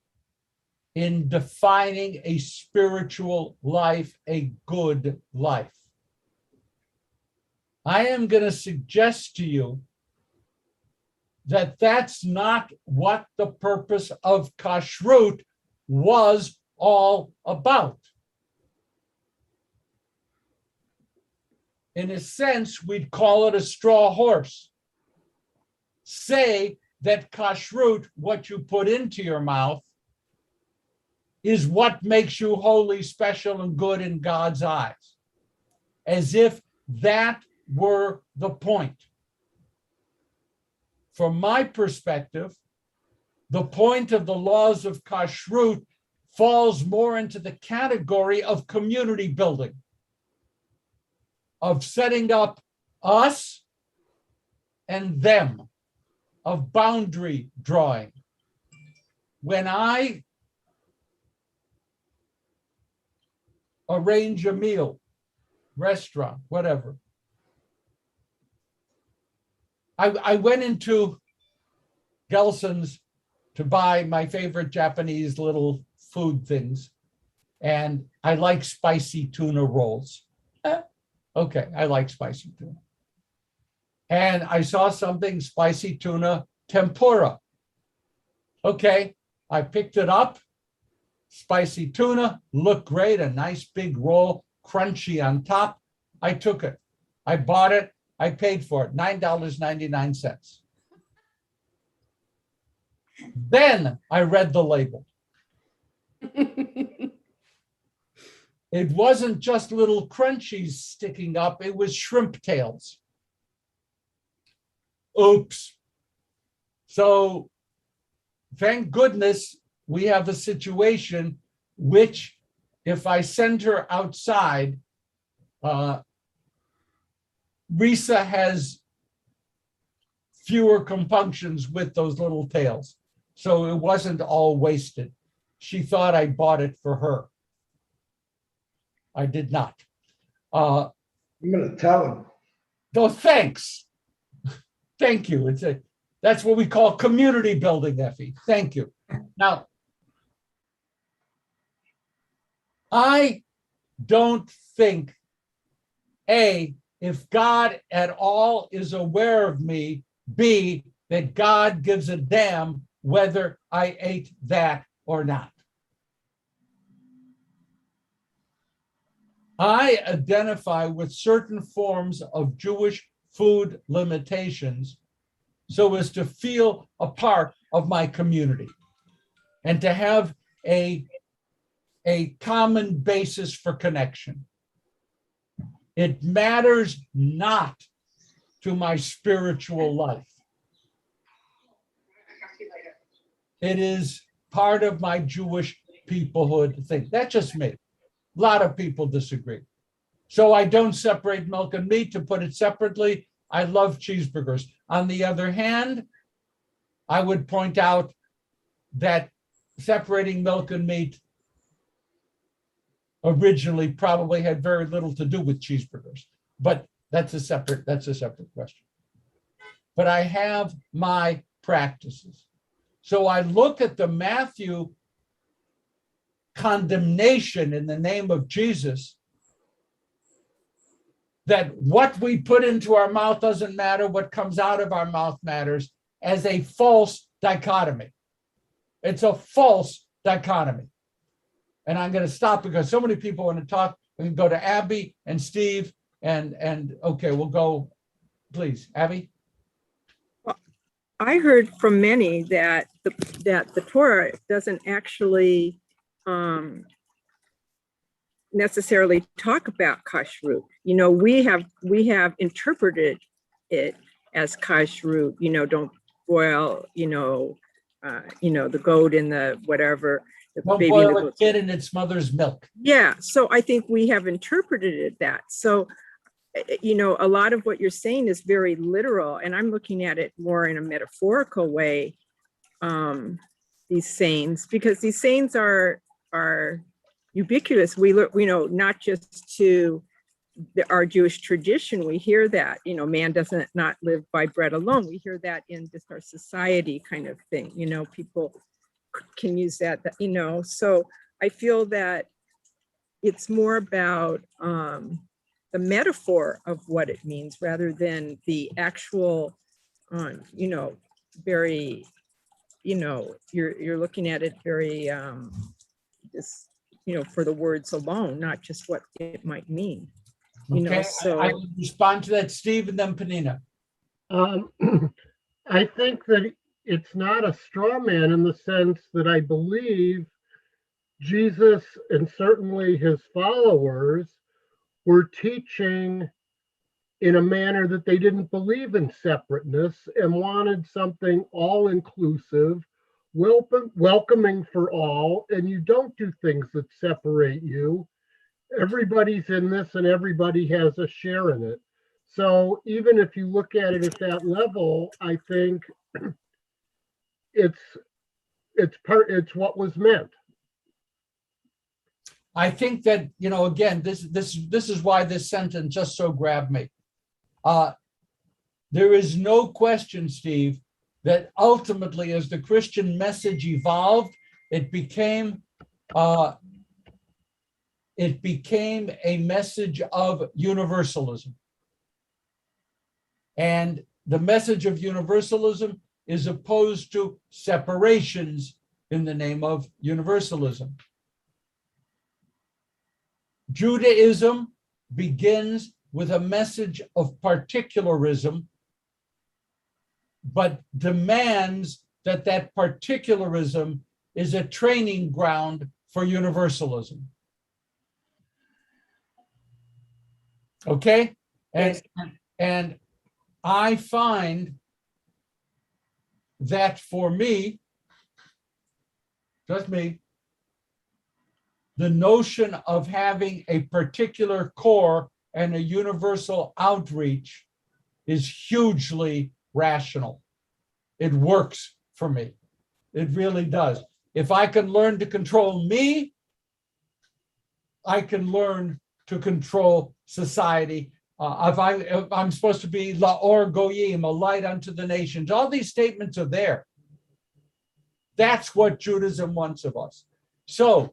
in defining a spiritual life, a good life. I am going to suggest to you that that's not what the purpose of kashrut was all about. In a sense, we'd call it a straw horse. Say that kashrut, what you put into your mouth, is what makes you holy, special, and good in God's eyes. As if that were the point. From my perspective, the point of the laws of kashrut falls more into the category of community building, of setting up us and them, of boundary drawing. When I arrange a meal, restaurant, whatever, I went into Gelson's to buy my favorite Japanese little food things, and I like spicy tuna rolls. Okay, I like spicy tuna. And I saw something spicy tuna tempura. Okay, I picked it up. Spicy tuna, looked great, a nice big roll, crunchy on top. I took it. I bought it. I paid for it, $9.99. Then I read the label. It wasn't just little crunchies sticking up, it was shrimp tails. Oops. So thank goodness we have a situation which, if I send her outside, Risa has fewer compunctions with those little tails. So it wasn't all wasted. She thought I bought it for her. I did not. I'm going to tell him. Oh, thanks. Thank you. That's what we call community building, Effie. Thank you. Now, I don't think, A, if God at all is aware of me, B, that God gives a damn whether I ate that or not. I identify with certain forms of Jewish food limitations so as to feel a part of my community and to have a common basis for connection. It matters not to my spiritual life. It is part of my Jewish peoplehood thing. That's just me. A lot of people disagree. So I don't separate milk and meat. To put it separately, I love cheeseburgers. On the other hand, I would point out that separating milk and meat originally probably had very little to do with cheeseburgers, but that's a separate question. But I have my practices. So I look at the Matthew condemnation in the name of Jesus, that what we put into our mouth doesn't matter, what comes out of our mouth matters, as a false dichotomy. It's a false dichotomy. And I'm going to stop because so many people want to talk. We can go to Abby and Steve and okay, we'll go, please, Abby. I heard from many that the Torah doesn't actually necessarily talk about kashrut. You know, we have interpreted it as kashrut. You know, don't boil. The goat in the whatever. Don't boil a kid in its mother's milk. Yeah, so I think we have interpreted it that. So, a lot of what you're saying is very literal, and I'm looking at it more in a metaphorical way. These sayings, because these sayings are ubiquitous. We look, not just to our Jewish tradition. We hear that, man doesn't not live by bread alone. We hear that in just our society kind of thing. People can use that, so I feel that it's more about the metaphor of what it means rather than the actual, very, you're looking at it very, just, for the words alone, not just what it might mean. Okay, So I will respond to that, Steve, and then Panina. I think that it's not a straw man in the sense that I believe Jesus and certainly his followers were teaching in a manner that they didn't believe in separateness and wanted something all-inclusive, welcoming for all, and you don't do things that separate you. Everybody's in this and everybody has a share in it. So even if you look at it at that level, I think it's what was meant. I think that, again, this is why this sentence just so grabbed me. There is no question, Steve, that ultimately as the Christian message evolved, it became a message of universalism. And the message of universalism is opposed to separations in the name of universalism. Judaism begins with a message of particularism, but demands that particularism is a training ground for universalism. Okay? And I find that for me, just me, the notion of having a particular core and a universal outreach is hugely rational. It works for me. It really does. If I can learn to control me, I can learn to control society. If I'm supposed to be La'or Goyim, a light unto the nations, all these statements are there. That's what Judaism wants of us. So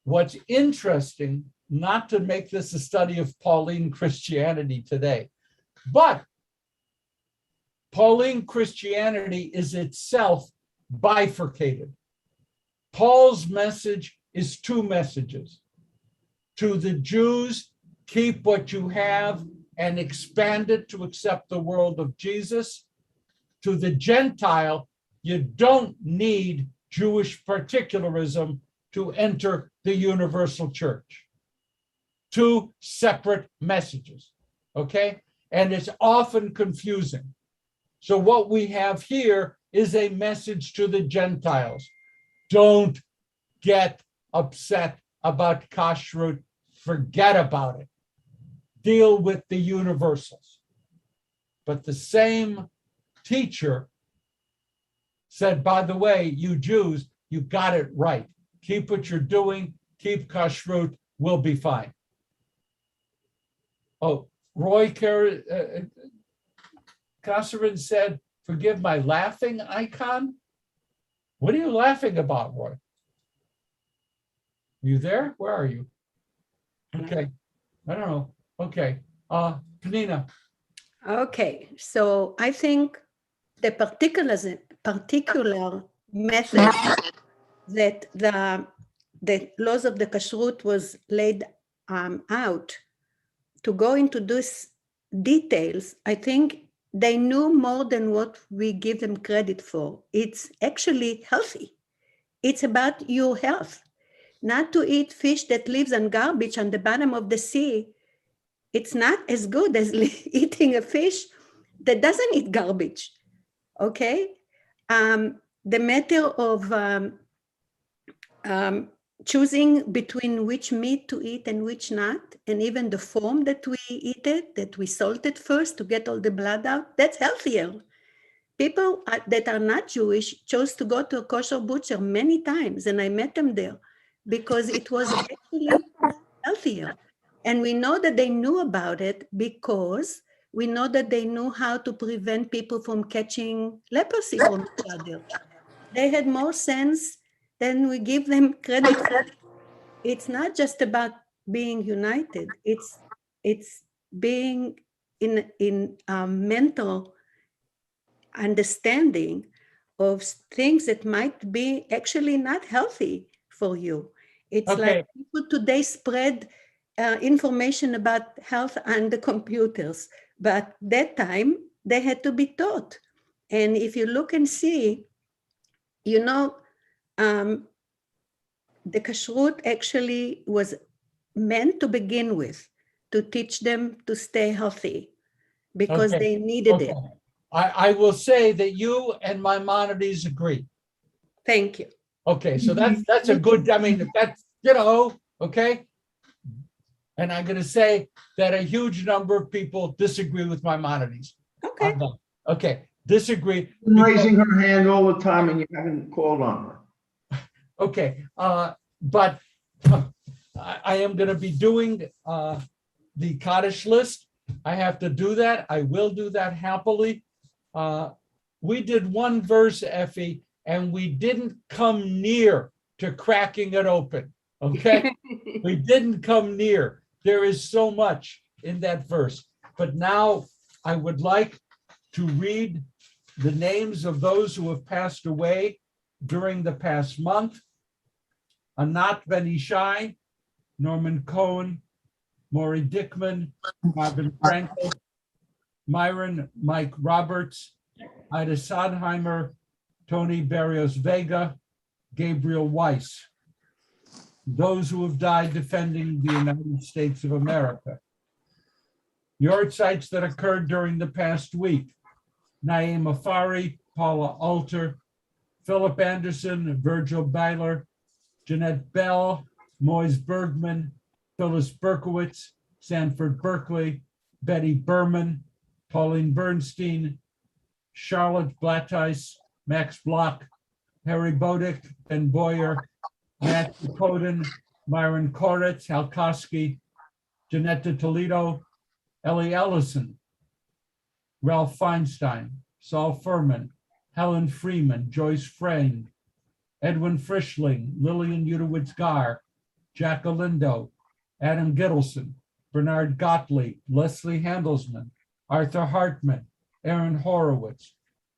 what's interesting not to make this a study of Pauline Christianity today, but Pauline Christianity is itself bifurcated. Paul's message is two messages. To the Jews, keep what you have and expand it to accept the world of Jesus. To the Gentile, you don't need Jewish particularism to enter the universal church. Two separate messages, okay? And it's often confusing. So what we have here is a message to the Gentiles. Don't get upset about kashrut. Forget about it. Deal with the universals. But the same teacher said, by the way, you Jews, you got it right. Keep what you're doing, keep kashrut, we'll be fine. Oh, Roy Kasserin said, forgive my laughing icon. What are you laughing about, Roy? You there? Where are you? Okay, I don't know. Okay, Penina. Okay, so I think the particular method that the laws of the kashrut was laid out to go into these details, I think they knew more than what we give them credit for. It's actually healthy. It's about your health. Not to eat fish that lives on garbage on the bottom of the sea. It's not as good as eating a fish that doesn't eat garbage, okay? The matter of choosing between which meat to eat and which not, and even the form that we eat it, that we salt it first to get all the blood out, that's healthier. People that are not Jewish chose to go to a kosher butcher many times, and I met them there because it was actually healthier. And we know that they knew about it because we know that they knew how to prevent people from catching leprosy from each other. They had more sense than we give them credit for. It's not just about being united. It's being in a mental understanding of things that might be actually not healthy for you. It's like people today spread information about health on the computers, but that time they had to be taught. And if you look and see, you know, the kashrut actually was meant to begin with, to teach them to stay healthy because they needed it. I will say that you and Maimonides agree. Thank you. Okay, so that's a good, I mean, that's, you know, okay. And I'm going to say that a huge number of people disagree with Maimonides. Okay. Okay, disagree. Been raising her hand all the time and you haven't called on her. Okay, but I am going to be doing the Kaddish list. I have to do that. I will do that happily. We did one verse, Effie, and we didn't come near to cracking it open. Okay, we didn't come near. There is so much in that verse. But now I would like to read the names of those who have passed away during the past month. Anat Ben Ishai, Norman Cohen, Maury Dickman, Marvin Frankel, Myron Mike Roberts, Ida Sondheimer, Tony Barrios Vega, Gabriel Weiss. Those who have died defending the United States of America. Yard sites that occurred during the past week. Naeem Afari, Paula Alter, Philip Anderson, Virgil Byler, Jeanette Bell, Moise Bergman, Phyllis Berkowitz, Sanford Berkeley, Betty Berman, Pauline Bernstein, Charlotte Blatteis, Max Block, Harry Bodick, Ben Boyer, Matt Koden, Myron Koretz, Hal Koski, Janetta Toledo, Ellie Ellison, Ralph Feinstein, Saul Furman, Helen Freeman, Joyce Frayne, Edwin Frischling, Lillian Udowitz-Gar, Jack Olindo, Adam Gittleson, Bernard Gottlieb, Leslie Handelsman, Arthur Hartman, Aaron Horowitz,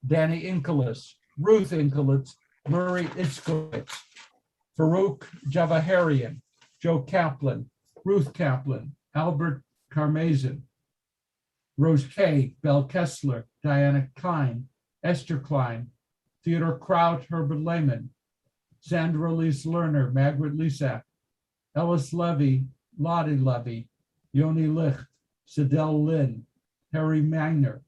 Danny Inkelis, Ruth Inkelis, Murray Itzkowitz, Farouk Javaharian, Joe Kaplan, Ruth Kaplan, Albert Karmazin, Rose Kay, Belle Kessler, Diana Klein, Esther Klein, Theodore Kraut, Herbert Lehman, Sandra Lise Lerner, Margaret Lisak, Ellis Levy, Lottie Levy, Yoni Licht, Sidel Lynn, Harry Magner,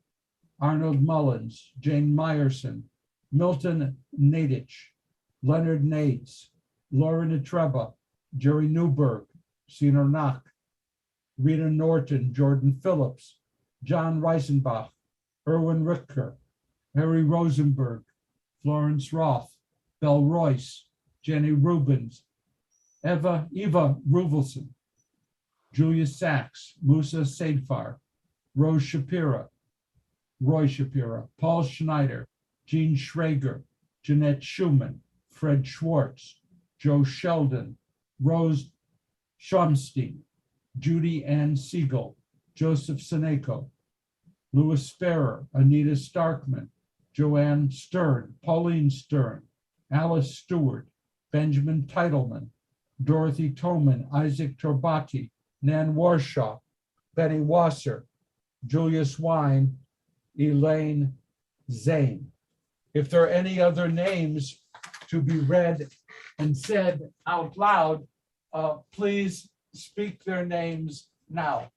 Arnold Mullins, Jane Meyerson, Milton Nadich, Leonard Nates, Lauren Atreba, Jerry Newberg, Sina Knock, Rita Norton, Jordan Phillips, John Reisenbach, Erwin Richter, Harry Rosenberg, Florence Roth, Belle Royce, Jenny Rubens, Eva Ruvelson, Julia Sachs, Musa Saidfar, Rose Shapira, Roy Shapira, Paul Schneider, Jean Schrager, Jeanette Schumann, Fred Schwartz, Joe Sheldon, Rose Schomstein, Judy Ann Siegel, Joseph Seneko, Louis Sparrow, Anita Starkman, Joanne Stern, Pauline Stern, Alice Stewart, Benjamin Titleman, Dorothy Toman, Isaac Torbati, Nan Warshaw, Betty Wasser, Julius Wine, Elaine Zane. If there are any other names to be read and said out loud, please speak their names now.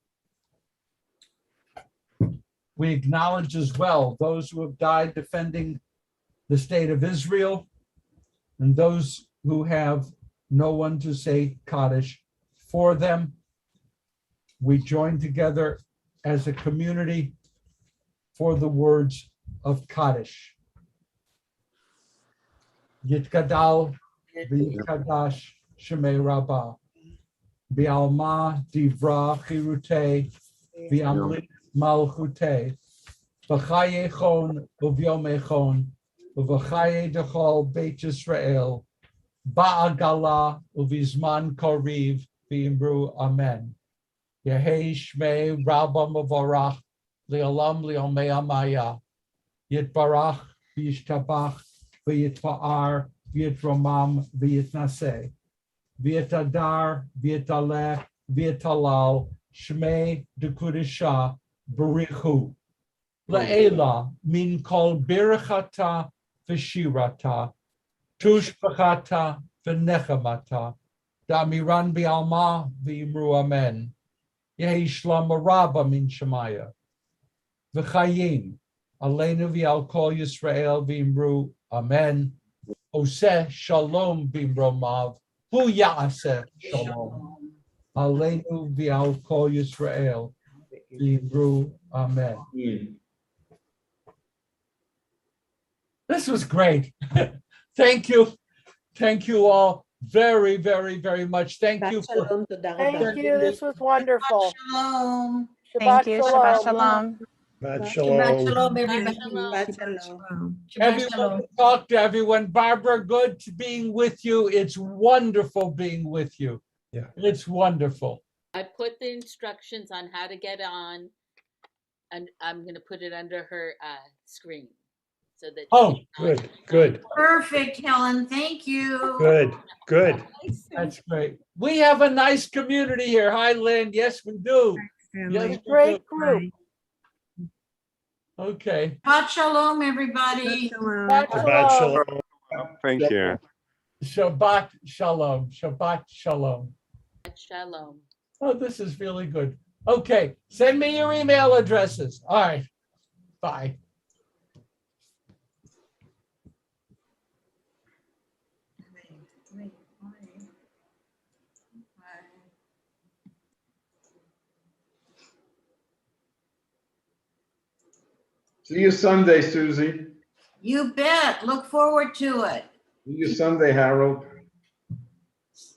We acknowledge as well those who have died defending the state of Israel and those who have no one to say Kaddish for them. We join together as a community for the words of Kaddish. Yitgadal v'yitkadash Shemei Rabbah B'alma divra chirutei v'amlit malchutei v'chaye chon uvyom echon u'v'chaye dechol Beit Yisrael ba'agala uvizman koriv v'imru amen. Yehei shmei Rabbah mavorach li'olam li'omei amaya yitbarach v'yishtabach v'yitfa'ar v'yitromam v'yitnaseh v'yitadar v'yitalech v'yitalal shmei dekudisha barichu la'ela min kol birachata v'shirata tushbachata v'nechamata da'miran bi'alma v'imru amen. Yehi shlama rabba min shemaya v'chayim aleinu v'al kol Yisrael v'imru amen. Oseh shalom b'imromav hu ya'aseh shalom aleinu v'al kol Yisrael v'imru amen. This was great. Thank you. Thank you all very, very, very much. Thank you. Thank you. This was wonderful. Shalom. Thank you. Shabbat shalom. Shabbat Shabbat shalom. shalom, everybody. Shabbat shalom. Shabbat Everyone shalom. talk to everyone. Barbara, good to being with you. It's wonderful being with you. Yeah. It's wonderful. I put the instructions on how to get on, and I'm going to put it under her screen so that. Oh, Good, good, Perfect, Helen. Thank you. good, good. that's great. We have a nice community here. Hi, Lynn. Yes, we do. Yes, we Great do. group. Okay. Shabbat shalom, everybody. Shabbat shalom. Thank you. Shabbat shalom. Shabbat shalom. Shalom. Oh, this is really good. Okay. Send me your email addresses. All right. Bye. See you Sunday, Susie. You bet. Look forward to it. See you Sunday, Harold.